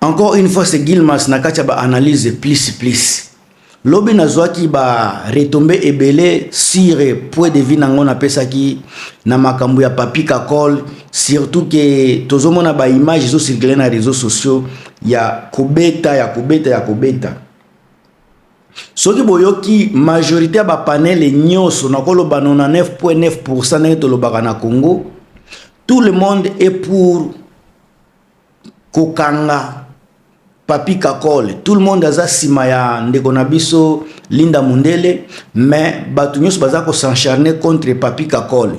Encore une fois, c'est Gilmas Nakacha ba analyse plus. Lobi nazwaki ba retomber ebele sur point de vue nango na pesa ki na makambo ya Papi Kakol, surtout que tozomona ba image zo circuler na réseaux sociaux ya kobeta. Soki boyoki majorité ba panel nyoso na koloba 99.9% na tolobaka na Congo, tout le monde est pour kokanga Papi Kakol. Tout le monde a sima ya ndeko na biso Linda Mundele, mais batu nyos baza ko s'encharner contre Papi Kakol.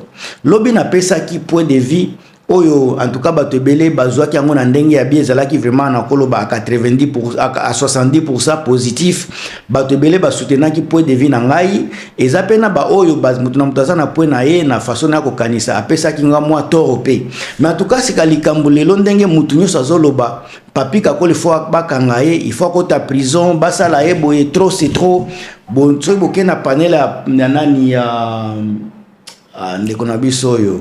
Lobi na pesa ki point de vie oyo, en tout cas batu ebele bazwa ki yango na ndenge ya bien ezalaki vraiment na koloba à 90% à 70% positif. Batu ebele ba soutenir ki point de vie na ngai eza pena ba oyo mutu na mutaza na point na ye na façon na ko kanisa apesa ki nga mwa toro pe. Mais en tout cas c'est kalikambo lelo ndenge mutu nyos azoloba Papi Kakol il faut bakanga ye, il faut kota prison basala ye boye trop c'est trop. Bon so boke na panel ya nani ya ndeko na biso yo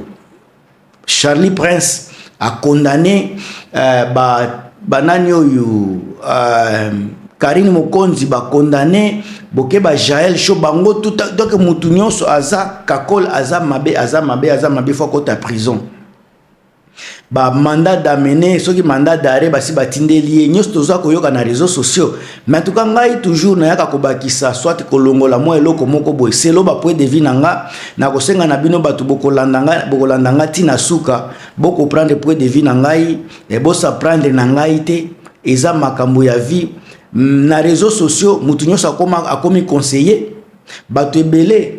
Charlie Prince a condamné banani oyo Karine Mokonzi ba condamné boke ba Jaël Cho bango tout donc mutu nyonso aza Kakol aza mabe faut kota prison. Ba mandat d'amener soki mandat d'arrêt basi batindeli nyos toza koyoka na réseaux sociaux, mais en tout cas ngai toujours na yaka kobakisa soit kolongola mo eloko moko boy selo ba point de vie nanga na kosenga na bino batu bokolandanga tina suka boko prendre point de vie nangai et bosa prendre nangai te eza makambo ya vie na réseaux sociaux. Mutu nyos akomi conseiller batu ebele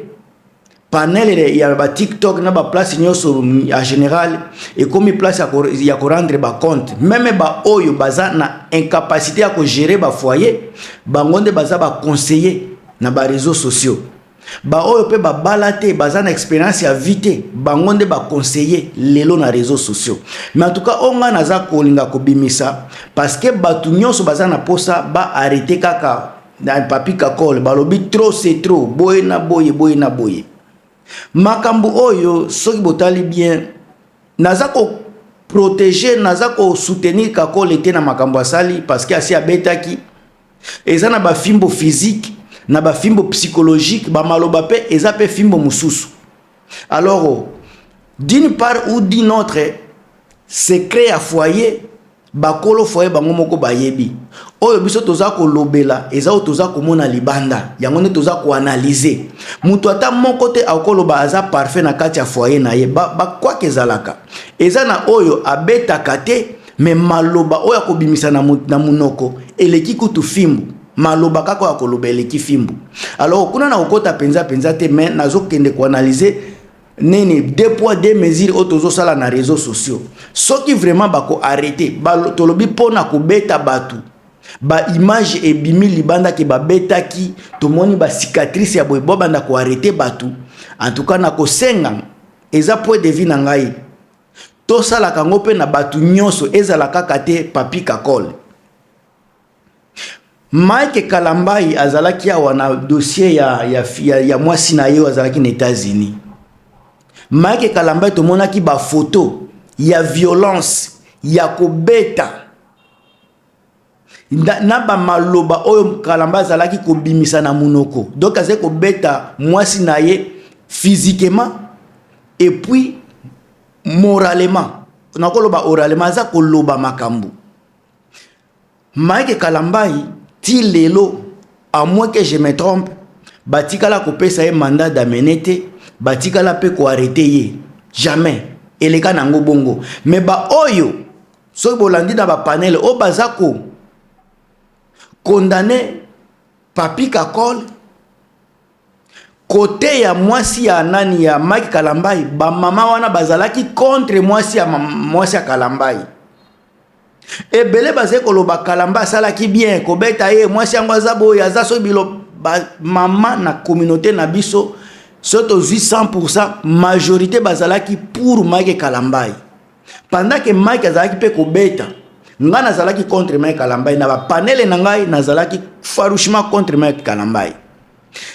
panel ya ba TikTok na ba place nyoso en général et comme place ya ko rendre ba compte même ba oyo baza na incapacité à ko gérer ba foyer bangonde baza ba conseiller na ba réseaux sociaux ba oyo pe ba balate baza na expérience ya vite bangonde ba conseiller lelo na réseaux sociaux. Mais en tout cas onga naza ko linga ko bimisa parce que batu nyoso baza na posa ba arrêter kaka na Papi Kakol balobi trop c'est trop boye na boye makambu oyo soki botali bien naza ko protéger naza ko soutenir Kakol ete na makambo asali parce que asi abetaki eza na ba fimbo physique na ba fimbo psychologique ba maloba pe eza pe fimbo mususu. Alors d'une part ou d'une autre secret à foyer bakolo foyer bango moko bayebi oyo biso toza ko lobela eza o toza ko mona libanda yango ne toza ko analyser mutu ata moko te akoloba aza parfait na kati ya foyer na ye ba kwa kezalaka eza na oyo abeta kate me maloba oyo akobimisa na munoko eleki kutu fimbu maloba kako akoloba eleki fimbu. Alors kuna na okota penza te mais nazo kende ko analyser nene deux poids deux mesures autozo sala na réseaux sociaux soki vraiment bako arrêter tolobi pona ko beta batu ba image et bimi libanda ke ba beta ki tomoni ba cicatrice ya boy banda ko arrêter batu. En tout cas na ko senga eza point de vie na ngai to sala kango pe na batu nyonso ezala kaka te Papi Kakol. Mike Kalambai azalaki awa na dossier ya mwasi na ye azalaki na États-Unis. Mike Kalambai to monaki ba photo ya violence ya kobeta na ba maloba oyo Kalambai zalaki ko bimisa na munoko donc aze ko beta mwasi na ye physiquement et puis moralement na koloba oralement za ko loba makambu. Mike Kalambai ti lelo à moins que je me trompe batikala ko pesa ye mandat d'amener te batikala pe ko arrêter ye jamais eleka nango bongo. Mais ba oyo so bolandi na ba panel o bazako condamné Papi Kakol côté ya mwasi ya nani ya Mike Kalambai ba mama wana bazalaki contre mwasi ya Kalambai ebele baze koloba Kalambai salaki bien ko beta ye mwasi yango azabo ya zaso bilo mama na communauté na biso surtout 100% majorité bazalaki pour Mike Kalambai pendant que Mike azalaki pe ko beta nga nazalaki contre Mike Kalambai na ba panel na ngai nazalaki farouchement contre Mike Kalambai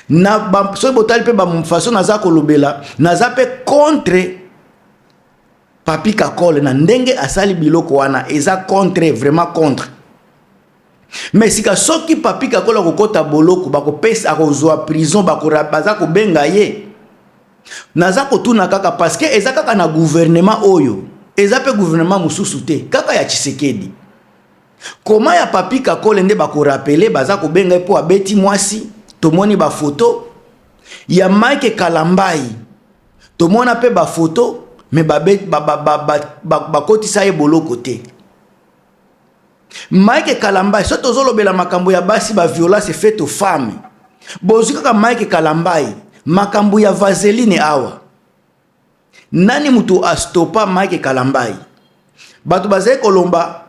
na ba so botali pe ba façon naza ko lobela naza pe contre Papi Kakol na ndenge asali biloko wana eza contre vraiment contre Mais si ka soki Papi Kakole kokota boloko bako pesa akozwa prison bako baza ko benga ye naza kotuna kaka parce que eza kaka na gouvernement oyo eza pe gouvernement mususu te kaka ya Tshisekedi. Comment ya Papi Kakole nde bako rappeler baza ko benga po abeti mwasi tomoni ba photo ya Mike Kalambai tomona pe ba photo mais bakotisa ye boloko te. Mike Kalambai so tozolobela makambo ya basi ba violence faite aux femmes bozuka ka Mike Kalambai makambo ya vaseline awa nani mutu astopa Mike Kalambai batu bazaye kolomba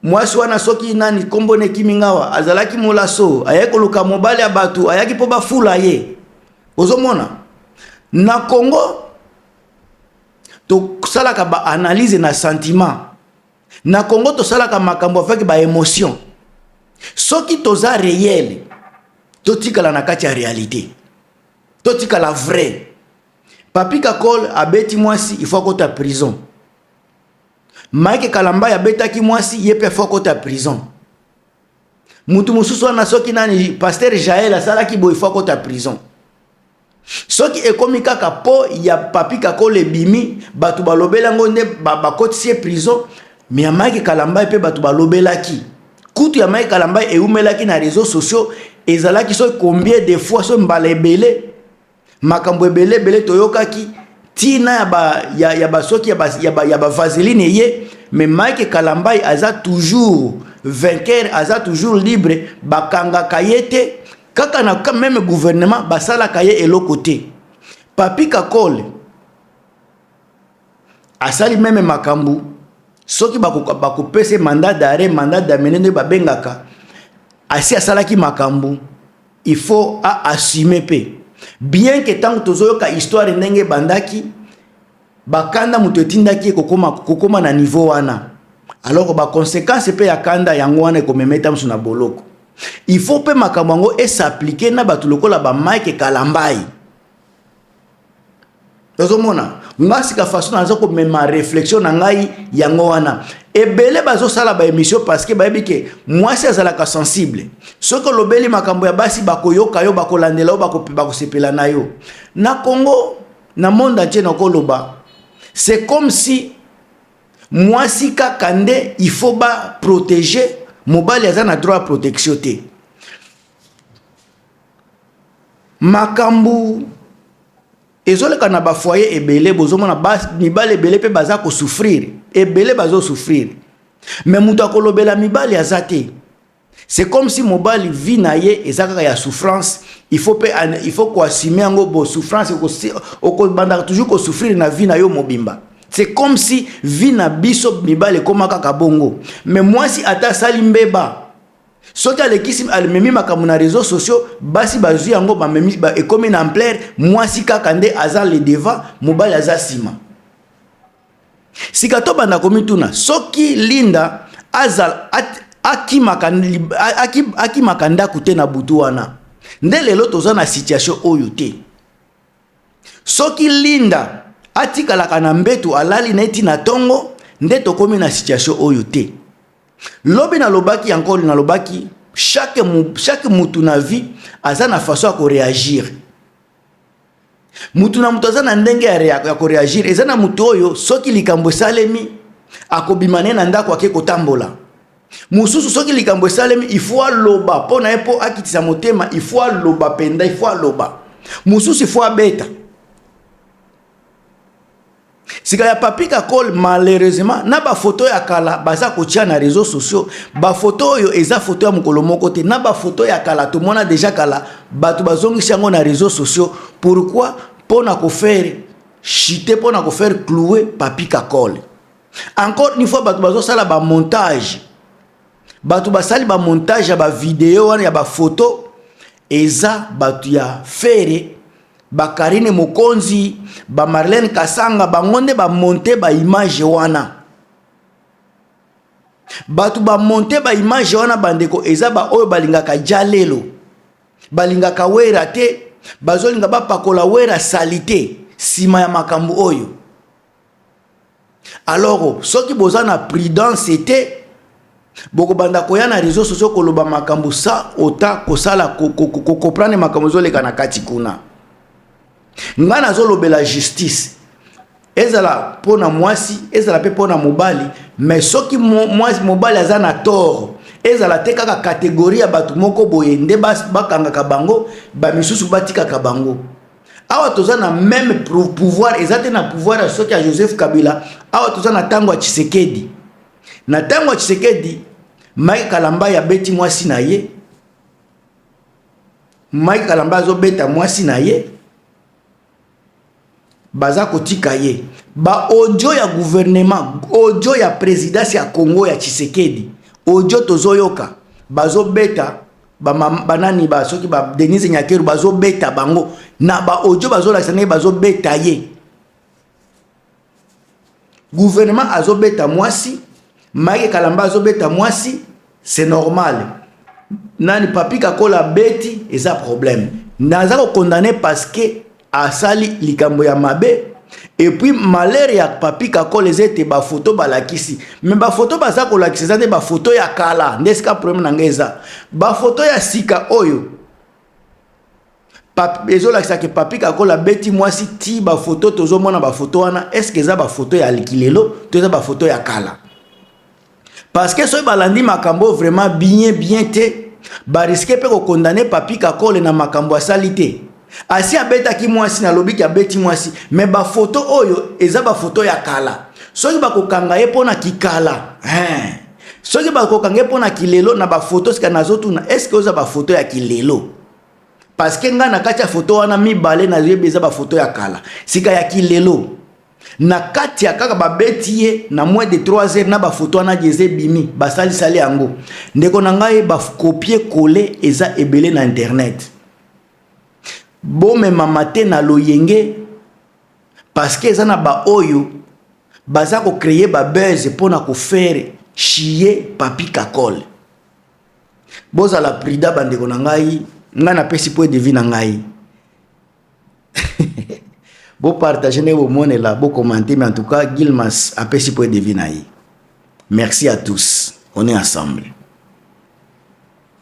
mwasi wana soki nani kombone kimingawa azalaki molaso ayako luka mobali ya batu ayaki po bafula ye ozomona na Congo to salaka ba analyse na sentiment na Congo to salaka makambo avec ba émotion soki toza réel to tikala na kati ya réalité to tikala vrai. Papi Kakole abeti mwasi il faut kota prison. Mike Kalambai abetaki mwasi yepe faut kota prison. Mutu mususu na soki nani pasteur Jaël asalaki bo il faut kota prison. Soki ekomi kaka po ya Papi Kakole bimi batu balobela ngonde bakotisi prison mais ya Mike Kalambai pe batu balobelaki kutu ya Mike Kalambai eumelaki na réseaux sociaux ezalaki so combien de fois so mbala ebele makambo ebele bele toyokaki tina ya basoki ya ba vaseline ye mais Mike Kalambai aza toujours vainqueur aza toujours libre bakanga kayete kaka na même gouvernement basala kaye eloko te. Papi Kakole asali même makambu soki bako pese mandat d'arrêt mandat d'amener babengaka asi asalaki makambu il faut assumer pe bien que tant tozoyoka histoire ndenge bandaki bakanda mutu etindaki kokoma na niveau wana alors ba conséquence pe ya kanda yango wana ekomemeta musu na boloko il faut pe makambo yango s'appliquer na batu lokola ba Mike Kalambai. Tozomona ngasi ka façon nazo ko mema réflexion na ngai yango wana ebele bazo sala ba émission parce que bayebi ke mwasi azalaka sensible soko lobeli makambo ya basi bakoyoka yo bakolandela yo bakosepela na yo na Congo na monde entier na koloba c'est comme si mwasi kaka nde il faut ba protéger mobali aza na droit à protection te makambu ezoleka na ba foyer ebele bozomona bas mibali ebele pe baza ko souffrir ebele bazo souffrir mais mutu akolobela mibali azate c'est comme si mobali vie na ye ezaka ya souffrance il faut ko assumer ngo bo souffrance ko banda toujours ko souffrir na vie na yo mobimba c'est comme si vie na biso mibali koma kaka bongo mais moi si ata sali mbeba soki alekisi alimemi makambo na réseaux sociaux basi bazwi yango bamemi ekomi na ampleur mwasi kaka nde aza le devant mobali aza sima sika to banda komituna soki Linda azal akimaka ndako te na butu wana nde lelo toza na situation oyo te soki Linda atikalaka na mbetu alali neti na tongo nde tokomi na situation oyo te. Lobi na lobaki encore na lobaki chaque mutu na vie aza na façon ko réagir mutu na mutu aza na ndenge ya ko réagir eza na mutu oyo soki likambo salemi akobimane na ndako ake kotambola mususu soki likambo salemi il faut loba pona epo akitisa motema il faut loba penda il faut loba mususu il faut beta. Sika ya Papi Kakole malheureusement na ba photo ya kala baza kotia na réseaux sociaux ba photo yo eza photo ya mukolo moko te na ba photo ya kala to mona déjà kala batu bazongisi yango na réseaux sociaux pourquoi pona ko faire chiter pona ko faire clouer Papi Kakole encore une fois batu bazo sala ba montage batu basali ba montage ya ba vidéo wana ya ba photo eza batu ya faire ba Karine Mokonzi ba Marlène Kasanga bangonde ba monter ba image wana batu ba monter ba image wana bandeko eza ba oyo balingaka jalelo balingaka wera te bazolinga ba pakola wera salite sima ya makambo oyo alors soki boza na prudence te boko banda koya na réseaux sociaux koloba makambo sa ota kosala comprendre makambo zoleka na kati kuna. Nga nazolobela justice ezala pona mwasi ezala pe pona mobali, mais soki mwasi mobali aza na tort ezala te kaka catégorie ya batu moko boye nde bakangaka bango ba misusu batikaka bango. Awa toza na même pouvoir ezate na pouvoir ya soki ya Joseph Kabila. Awa toza na tango ya Tshisekedi. Na tango ya Tshisekedi Mike Kalamba ya beti mwasi na ye. Mike Kalamba zo beta mwasi na ye. Baza kotika ye. Ba audio ya gouvernement, audio ya présidence ya Congo ya Tshisekedi. Audio tozoyoka. Bazo beta banani ba soki ba Denise Nyakeru bazo beta bango na ba audio bazo la sane bazo beta ye. Gouvernement azo beta mwasi, Mike Kalamba azo beta mwasi, c'est normal. Nani Papi Kakola beti eza problème. Naza ko condamner parce que asali likambo ya mabe. Et puis malheur ya Papi Kakola ezete ba photo balakisi. Mais ba photo baza ko lakisi zate ba photo ya kala. Ndeska problème nangeza. Ba photo ya sika oyo. Ezo lakisa ke Papi Kakola beti mwasi ti ba photo tozo mona ba photo wana. Est-ce que eza ba photo ya likilelo? To eza ba photo ya kala. Parce que soki balandi makambo vraiment bien te, ba risque pe ko condamner Papi Kakola na makambo asali te. Asi abeta ki mwasi na lobi ki abeti mwasi, mais ba photo oyo eza ba photo ya kala. Soki ba kokanga ye pona ki kala. Soki ba kokanga ye pona kilelo na ba photo sika nazotu na est-ce que oza ba photo ya kilelo? Parce que nga na kati ya photo wana mibale na yebe eza ba photo ya kala. Sika ya kilelo. Na kati ya kaka babeti ye na moins de 3 heures na ba photo wana jeze bimi basali sali yango. Ndeko na ngai ba copier coller eza ebele na internet. Bome mamate na loyenge parce que eza na ba oyo baza ko créer ba buzz pona ko faire chier Papi Kakola. Boza la prida bandeko na ngai nga na pesi point de vue na ngai. Bo partager ne bo mone la bo commenter, mais en tout cas Gilmas a pesi point de vue na yi. Merci à tous, on est ensemble.